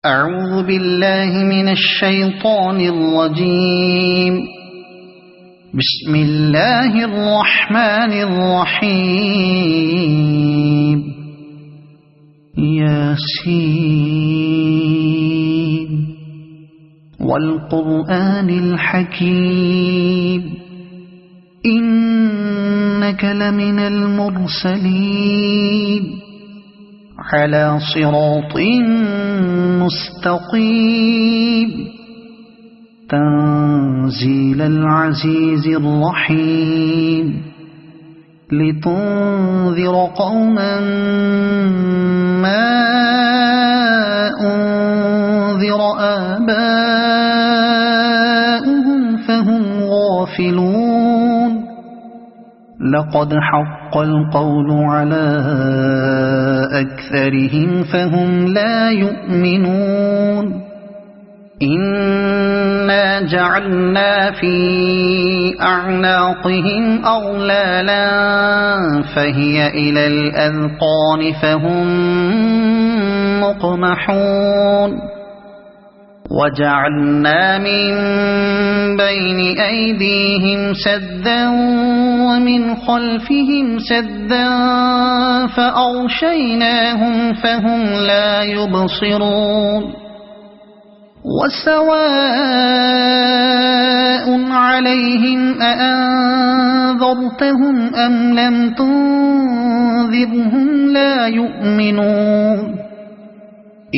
أعوذ بالله من الشيطان الرجيم. بسم الله الرحمن الرحيم. ياسين والقرآن الحكيم إنك لمن المرسلين على صراط مستقيم تنزيل العزيز الرحيم لتنذر قوما ما أنذر آباؤهم فهم غافلون. لقد حق القول على أكثرهم فهم لا يؤمنون. إنا جعلنا في أعناقهم أغلالا فهي إلى الأذقان فهم مقمحون. وجعلنا من بين أيديهم سدا ومن خلفهم سدا فأغشيناهم فهم لا يبصرون. وسواء عليهم أأنذرتهم أم لم تنذرهم لا يؤمنون.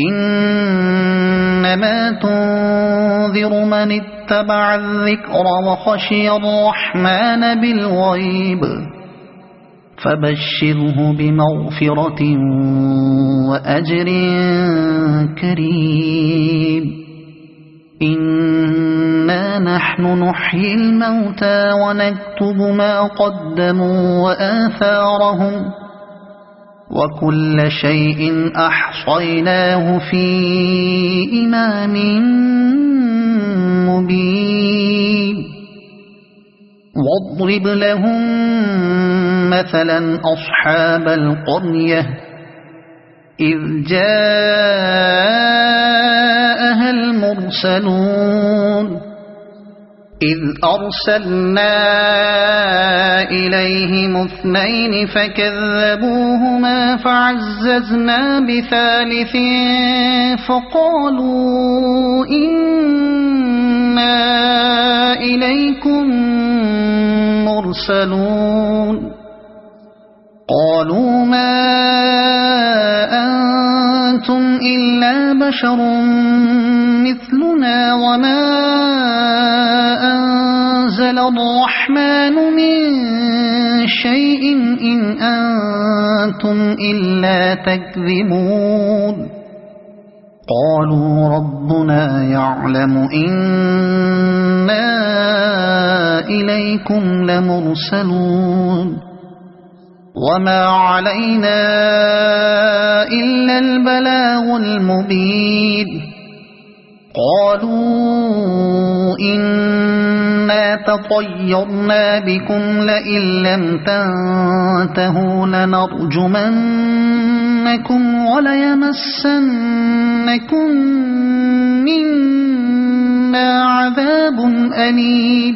إنما تنذر من اتبع الذكر وخشي الرحمن بالغيب فبشره بمغفرة وأجر كريم. إنا نحن نحيي الموتى ونكتب ما قدموا وآثارهم وكل شيء أحصيناه في إمام مبين. واضرب لهم مثلا أصحاب القرية إذ جاءها المرسلون إذ أرسلنا إليهم اثنين فكذبوهما فعززنا بثالث فقالوا إنا إليكم مرسلون. قالوا ما أنتم إلا بشر مثلنا وما أنزل الرحمن من شيء إن أنتم إلا تكذبون. قالوا ربنا يعلم إنا إليكم لمرسلون وما علينا إلا البلاغ المبين. قالوا إنا تطيرنا بكم لئن لم تنتهوا لنرجمنكم وليمسنكم منا عذاب أليم.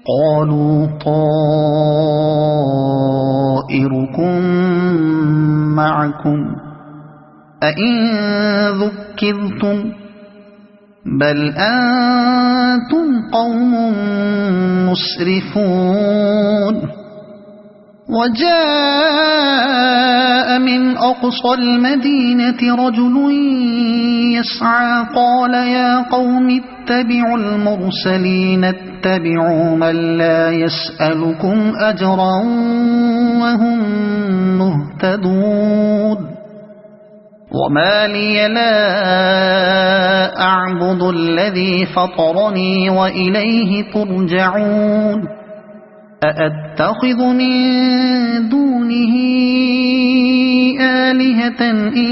قالوا طائركم معكم أئن ذكرتم بل أنتم قوم مسرفون. وجاء من أقصى المدينة رجل يسعى قال يا قوم اتبعوا المرسلين اتبعوا من لا يسألكم أجرا وهم مهتدون. وما لي لا أعبد الذي فطرني وإليه ترجعون. أأتخذ من دونه آلهة إن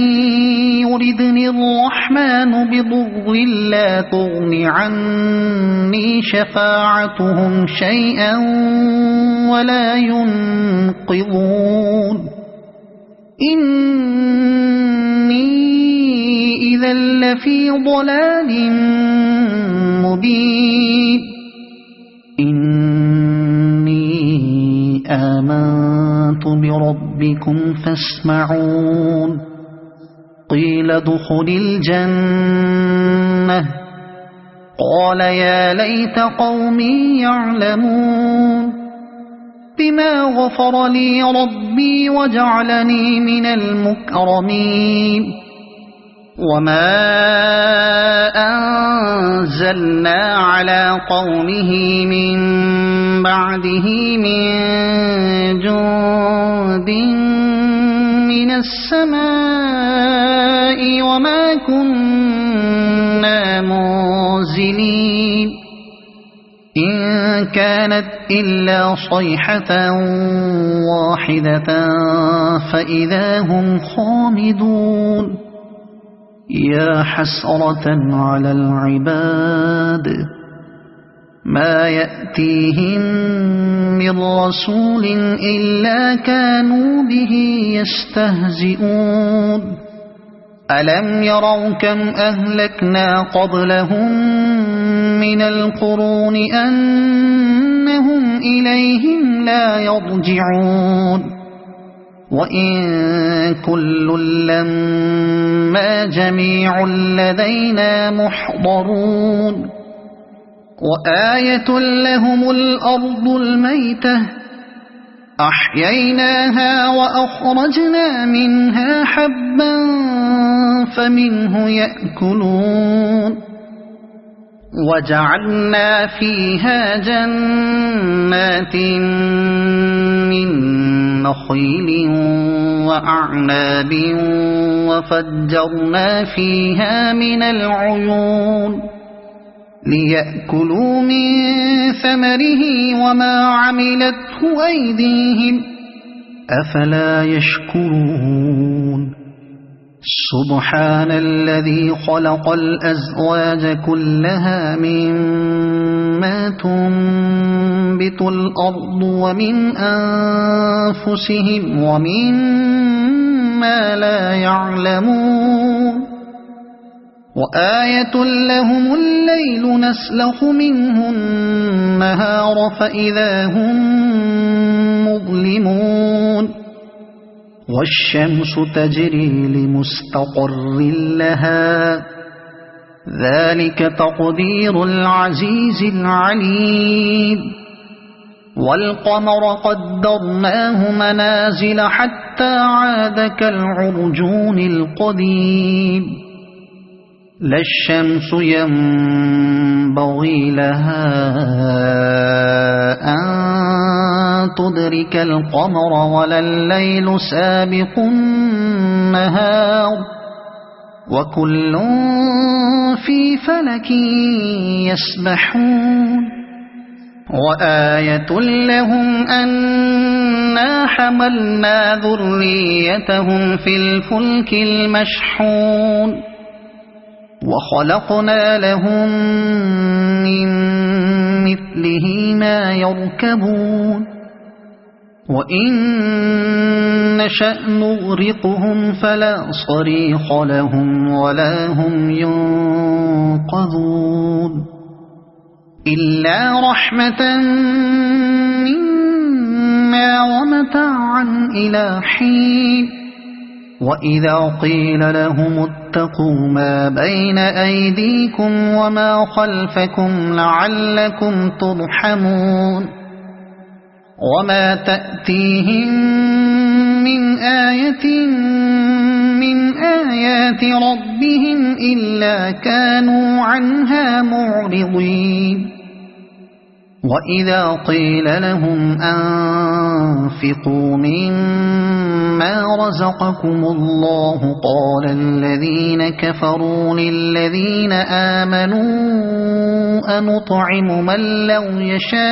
يردني الرحمن بضر لا تغن عني شفاعتهم شيئا ولا ينقذون. إني إذا لفي ضلال مبين إني آمنت بربكم فاسمعون قيل ادخل الجنة قال يا ليت قومي يعلمون بما غفر لي ربي وجعلني من المكرمين وما أنزلنا على قومه من بعده من جند من السماء وما كنا منزلين إن كانت إلا صيحة واحدة فإذا هم خامدون يا حسرة على العباد ما يأتيهم من رسول إلا كانوا به يستهزئون ألم يروا كم أهلكنا قبلهم من القرون أنهم إليهم لا يرجعون وإن كل لما جميع لدينا محضرون وآية لهم الأرض الميتة أحييناها وأخرجنا منها حبا فمنه يأكلون وجعلنا فيها جنات من نخيل وأعناب وفجرنا فيها من العيون ليأكلوا من ثمره وما عملته أيديهم أفلا يشكرون سبحان الذي خلق الأزواج كلها مما تنبت الأرض ومن أنفسهم ومما لا يعلمون وآية لهم الليل نسلخ منه النهار فإذا هم مظلمون والشمس تجري لمستقر لها ذلك تقدير العزيز العليم والقمر قدرناه منازل حتى عاد كالعرجون القديم لا الشمس ينبغي لها أن تدرك القمر ولا الليل سابق النهار وكل في فلك يسبحون وآية لهم أنا حملنا ذريتهم في الفلك المشحون وخلقنا لهم من مثله ما يركبون وإن نشأ نغرقهم فلا صريخ لهم ولا هم ينقذون إلا رحمة منا ومتاعا إلى حين وإذا قيل لهم اتقوا ما بين أيديكم وما خلفكم لعلكم ترحمون وما تأتيهم من آية من آيات ربهم إلا كانوا عنها معرضين وإذا قيل لهم أنفقوا مما رزقكم الله قال الذين كفروا للذين آمنوا أنطعم من لو يشاء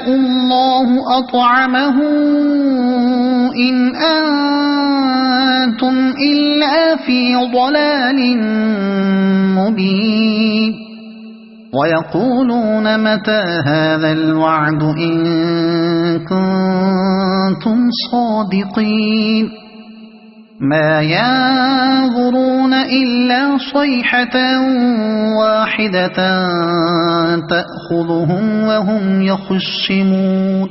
الله أطعمه إن أنتم إلا في ضلال مبين ويقولون متى هذا الوعد إن كنتم صادقين ما ينظرون إلا صيحة واحدة تأخذهم وهم يخصمون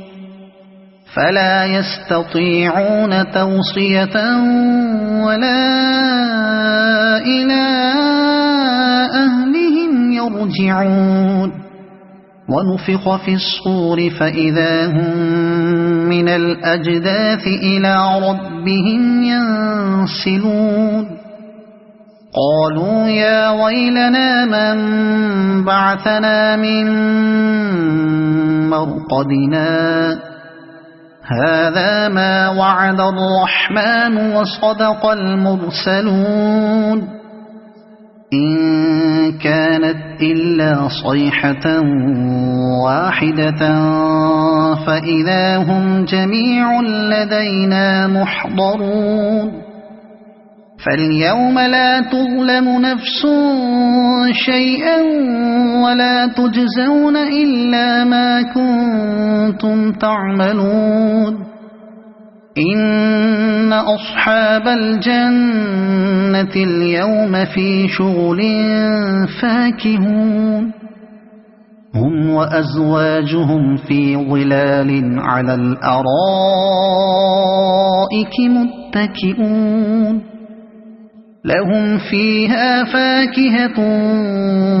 فلا يستطيعون توصية ولا إلى أهلهم يرجعون ونفخ في الصور فإذا هم من الأجداث إلى ربهم ينسلون قالوا يا ويلنا من بعثنا من مرقدنا هذا ما وعد الرحمن وصدق المرسلون إن كانت إلا صيحة واحدة فإذا هم جميع لدينا محضرون فاليوم لا تظلم نفس شيئا ولا تجزون إلا ما كنتم تعملون إن أصحاب الجنة اليوم في شغل فاكهون هم وأزواجهم في ظلال على الأرائك متكئون لهم فيها فاكهة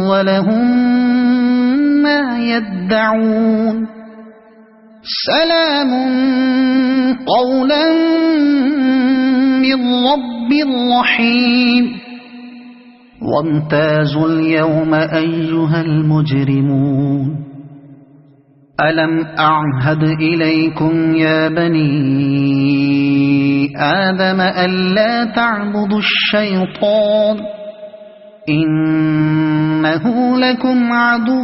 ولهم ما يدعون سلام قولا من رب رحيم وامتازوا اليوم أيها المجرمون ألم أعهد إليكم يا بني آدم ألا تعبدوا الشيطان إنه لكم عدو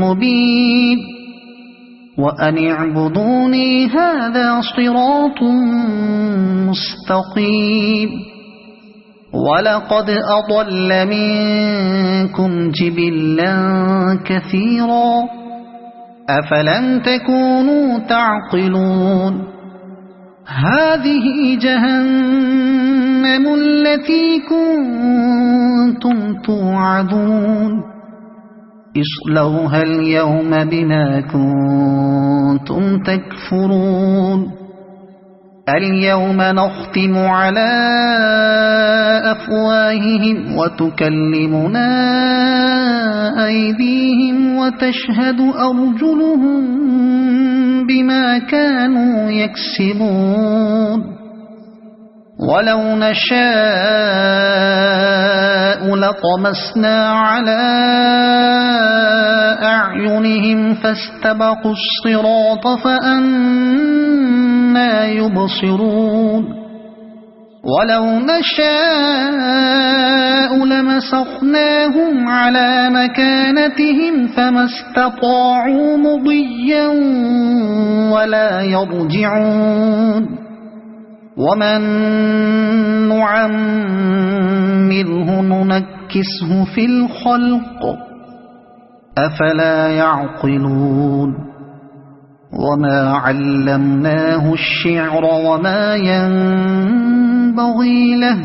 مبين وأن اعبدوني هذا صراط مستقيم ولقد أضل منكم جبلا كثيرا أفلم تكونوا تعقلون هذه جهنم التي كنتم توعدون اصلوها اليوم بما كنتم تكفرون اليوم نختم على أفواههم وتكلمنا أيديهم وتشهد أرجلهم بما كانوا يكسبون ولو نشاء لطمسنا على أعينهم فاستبقوا الصراط فأنى يبصرون ولو نشاء لمسخناهم على مكانتهم فما استطاعوا مضيا ولا يرجعون ومن نعمره ننكسه في الخلق أفلا يعقلون وما علمناه الشعر وما ينبغي له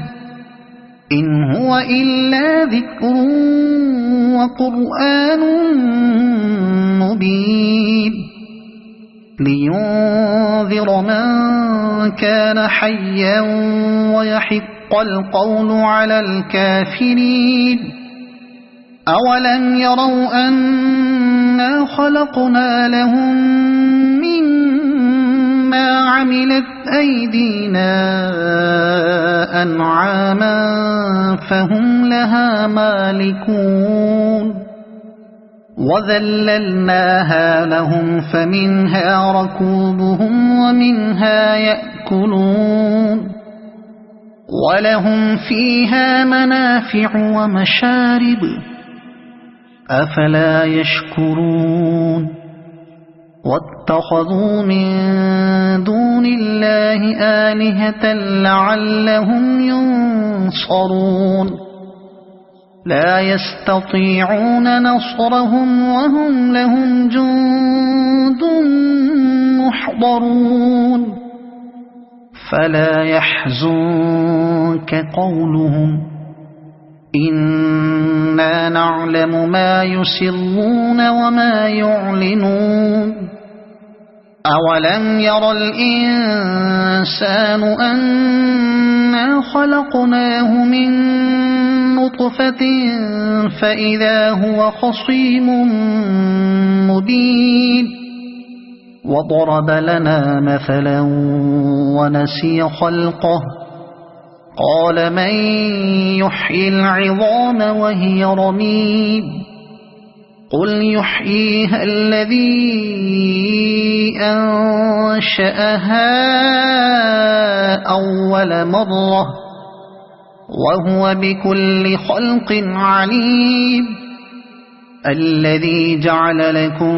إن هو إلا ذكر وقرآن مبين لينذر من كان حيا ويحق القول على الكافرين أولم يروا أنا خلقنا لهم مما عملت أيدينا أنعاما فهم لها مالكون وذللناها لهم فمنها ركوبهم ومنها يأكلون ولهم فيها منافع ومشارب أفلا يشكرون واتخذوا من دون الله آلهة لعلهم ينصرون لا يستطيعون نصرهم وهم لهم جند محضرون فلا يحزنك قولهم إنا نعلم ما يسرون وما يعلنون أولم ير الإنسان أنا خلقناه من نطفة فإذا هو خصيم مبين وضرب لنا مثلا ونسي خلقه قال من يحيي العظام وهي رميم قل يحييها الذي أنشأها أول مرة وهو بكل خلق عليم الذي جعل لكم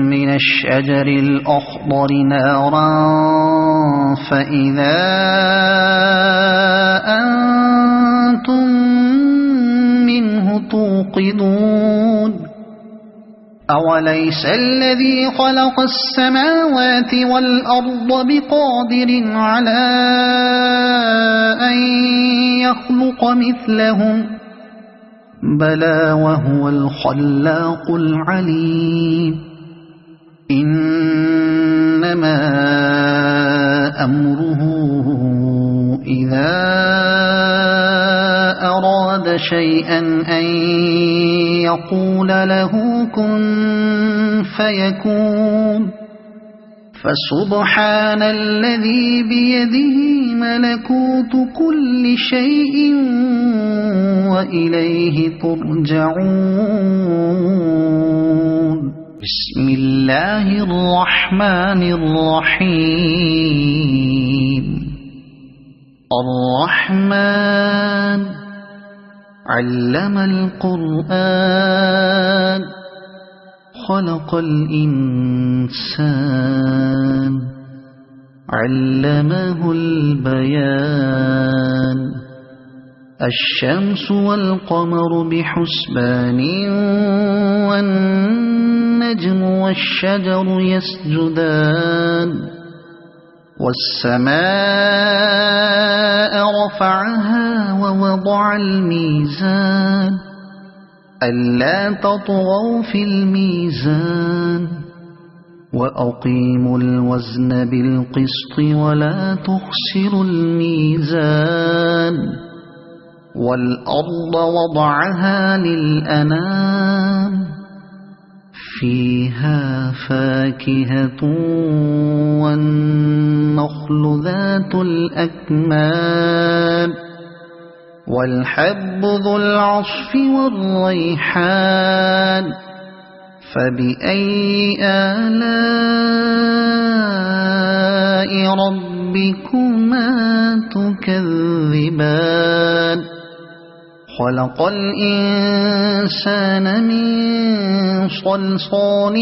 من الشجر الأخضر نارا فإذا أنتم منه توقدون أوليس الذي خلق السماوات والأرض بقادر على أن يخلق مثلهم بلى وهو الخلاق العليم إنما أمره إذا أراد شيئا أن يقول له كن فيكون فسبحان الذي بيده ملكوت كل شيء وإليه ترجعون بسم الله الرحمن الرحيم الرحمن علم القرآن خلق الإنسان علمه البيان الشمس والقمر بحسبان والنجم والشجر يسجدان والسماء رفعها ووضع الميزان ألا تطغوا في الميزان وأقيموا الوزن بالقسط ولا تخسروا الميزان والأرض وضعها للأنام فيها فاكهة والنخل ذات الأكمام والحب ذو العصف والريحان فبأي آلاء ربكما تكذبان خلق الإنسان من صلصال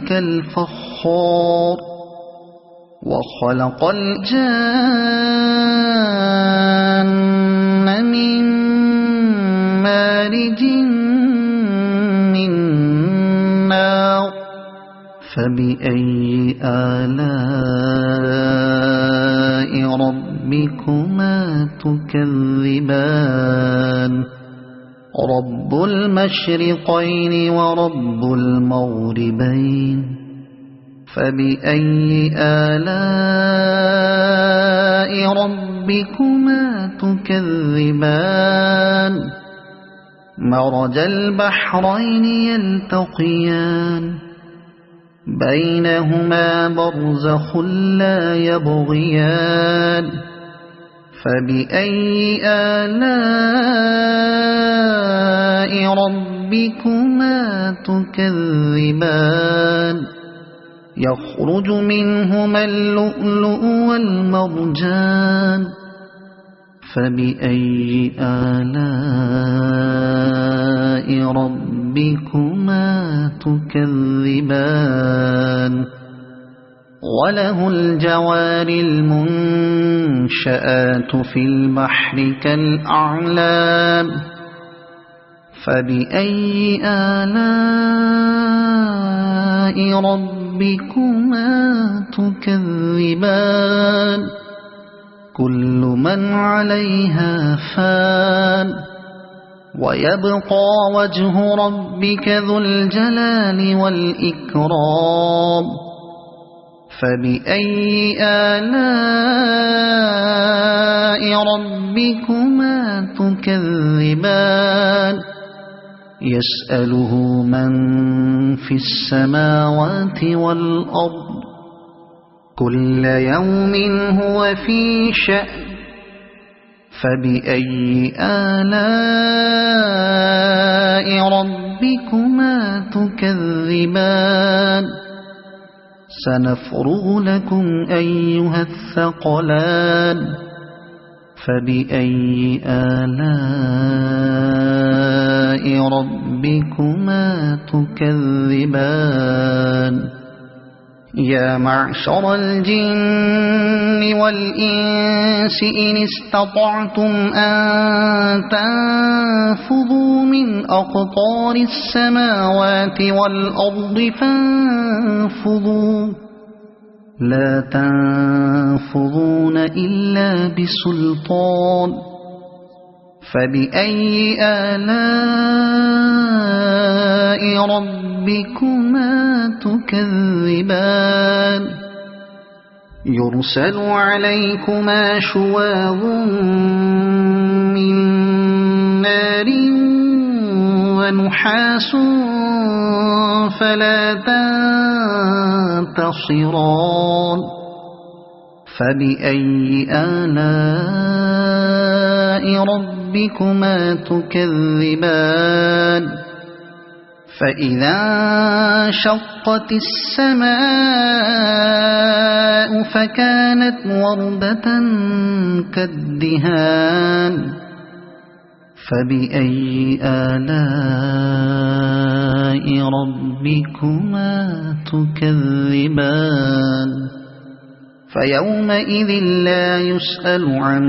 كالفخار وخلق الجان من مارج من نار فبأي آلاء ربكما تكذبان رب المشرقين ورب المغربين فبأي آلاء ربكما تكذبان مرج البحرين يلتقيان بينهما برزخ لا يبغيان فبأي آلاء ربكما تكذبان يخرج منهما اللؤلؤ والمرجان فبأي آلاء ربكما تكذبان وله الجوار المنشآت في البحر كالأعلام فبأي آلاء ربكما تكذبان كل من عليها فان ويبقى وجه ربك ذو الجلال والإكرام فبأي آلاء ربكما تكذبان يسأله من في السماوات والأرض كل يوم هو في شأن فبأي آلاء ربكما تكذبان سنفرغ لكم أيها الثقلان فبأي آلاء ربكما تكذبان يا معشر الجن والإنس إن استطعتم أن تنفذوا من أقطار السماوات والأرض فانفذوا لا تنفذون إلا بسلطان فبأي آلاء ربكما تكذبان يرسل عليكما شواظ من نار ونحاس فلا تنتصران فبأي آلاء ربكما تكذبان فإذا انشقت السماء فكانت وردة كالدهان فبأي آلاء ربكما تكذبان فيومئذ لا يسأل عن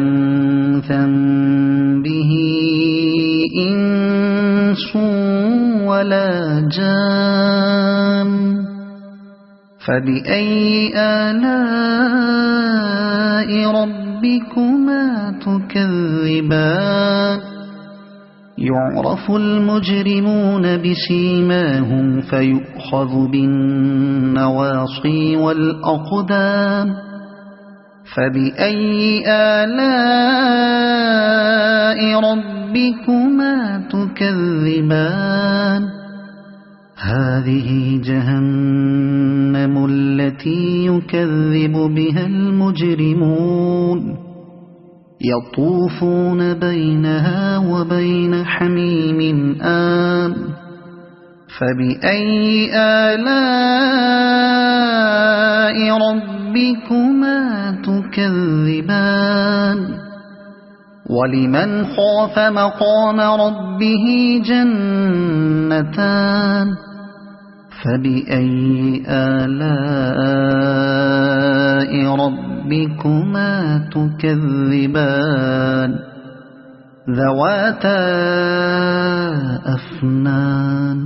ذنبه إنس ولا جان فبأي آلاء ربكما تكذبان يعرف المجرمون بسيماهم فيؤخذ بالنواصي والأقدام فبأي آلاء ربكما تكذبان هذه جهنم التي يكذب بها المجرمون يطوفون بينها وبين حميم آن فبأي آلاء ربكما تكذبان ولمن خاف مقام ربه جنتان فبأي آلاء ربكما تكذبان ذواتا أفنان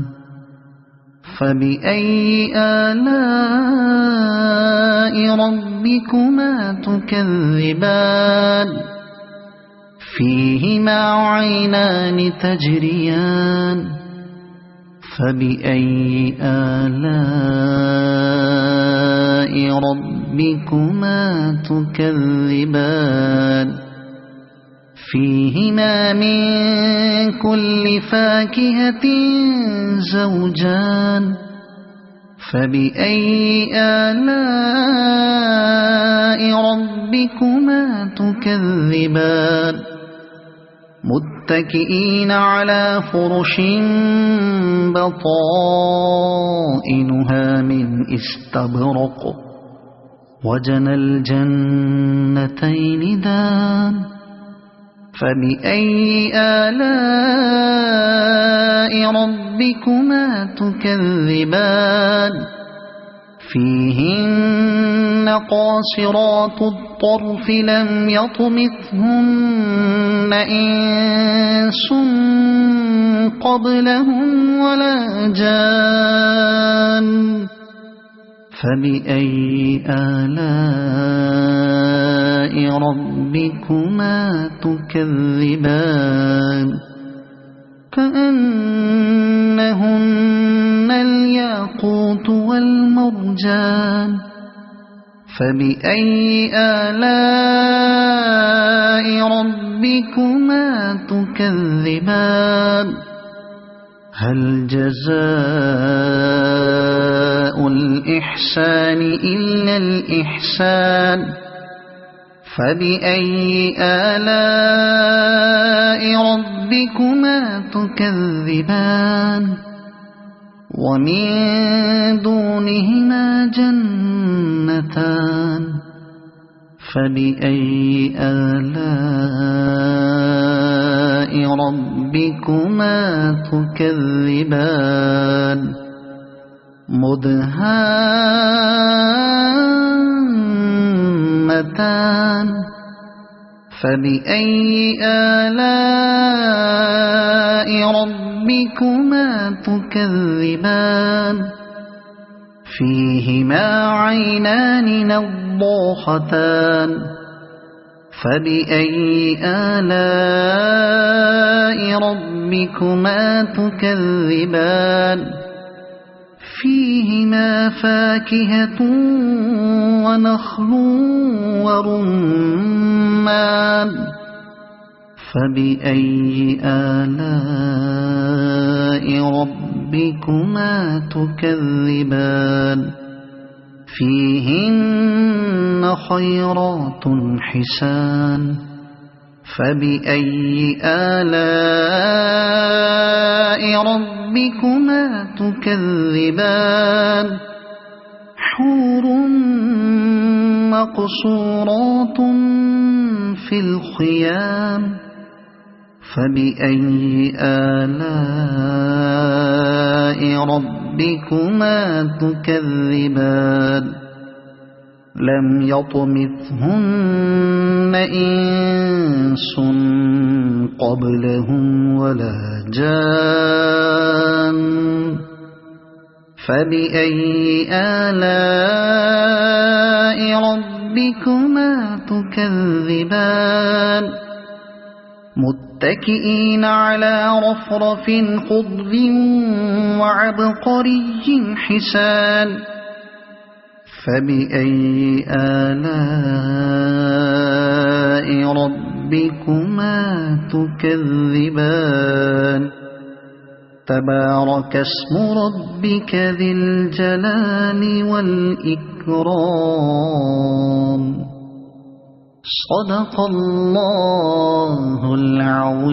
فبأي آلاء ربكما تكذبان فيهما عينان تجريان فبأي آلاء ربكما تكذبان فيهما من كل فاكهة زوجان فبأي آلاء ربكما تكذبان متكئين على فرش بطائنها من استبرق وجنى الجنتين دان فبأي آلاء ربكما تكذبان فيهن قاصرات الطرف لم يطمثهن إنس قبلهم ولا جان فبأي آلاء ربكما تكذبان كأنهن الياقوت والمرجان فبأي آلاء ربكما تكذبان هل جزاء الإحسان إلا الإحسان فبأي آلاء ربكما تكذبان ومن دونهما جنتان فبأي آلاء ربكما تكذبان مدهامتان فبأي آلاء ربكما تكذبان فيهما عينان نضاختان فبأي آلاء ربكما تكذبان فيهما فاكهة ونخل ورمان فبأي آلاء ربكما تكذبان فيهن خيرات حسان فبأي آلاء ربكما تكذبان حور مقصورات في الخيام فبأي آلاء ربكما تكذبان لم يطمثهن إنس قبلهم ولا جان فبأي آلاء ربكما تكذبان متكئين على رفرف خضر وعبقري حسان فبأي آلاء ربكما تكذبان تبارك اسم ربك ذي الجلال والإكرام صدق الله العظيم.